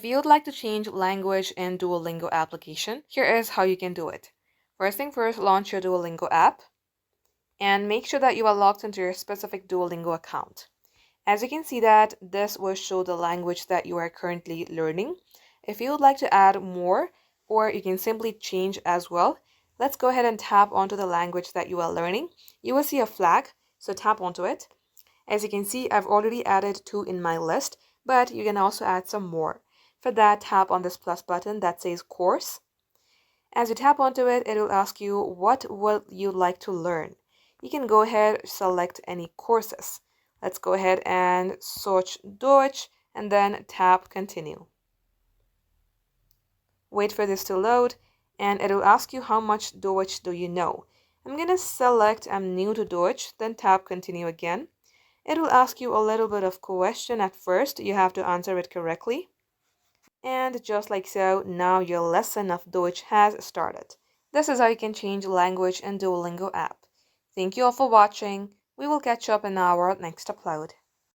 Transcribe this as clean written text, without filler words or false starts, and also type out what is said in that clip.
If you'd like to change language in Duolingo application, here is how you can do it. First thing first, launch your Duolingo app and make sure that you are logged into your specific Duolingo account. As you can see that this will show the language that you are currently learning. If you would like to add more, or you can simply change as well, let's go ahead and tap onto the language that you are learning. You will see a flag, so tap onto it. As you can see, I've already added 2 in my list, but you can also add some more. For that, tap on this plus button that says course. As you tap onto it, it will ask you what would you like to learn. You can go ahead, select any courses. Let's go ahead and search Deutsch and then tap continue. Wait for this to load and it will ask you how much Deutsch do you know. I'm going to select I'm new to Deutsch, then tap continue again. It will ask you a little bit of question at first. You have to answer it correctly. And just like so, now your lesson of Deutsch has started. This is how you can change language in Duolingo app. Thank you all for watching. We will catch up in our next upload.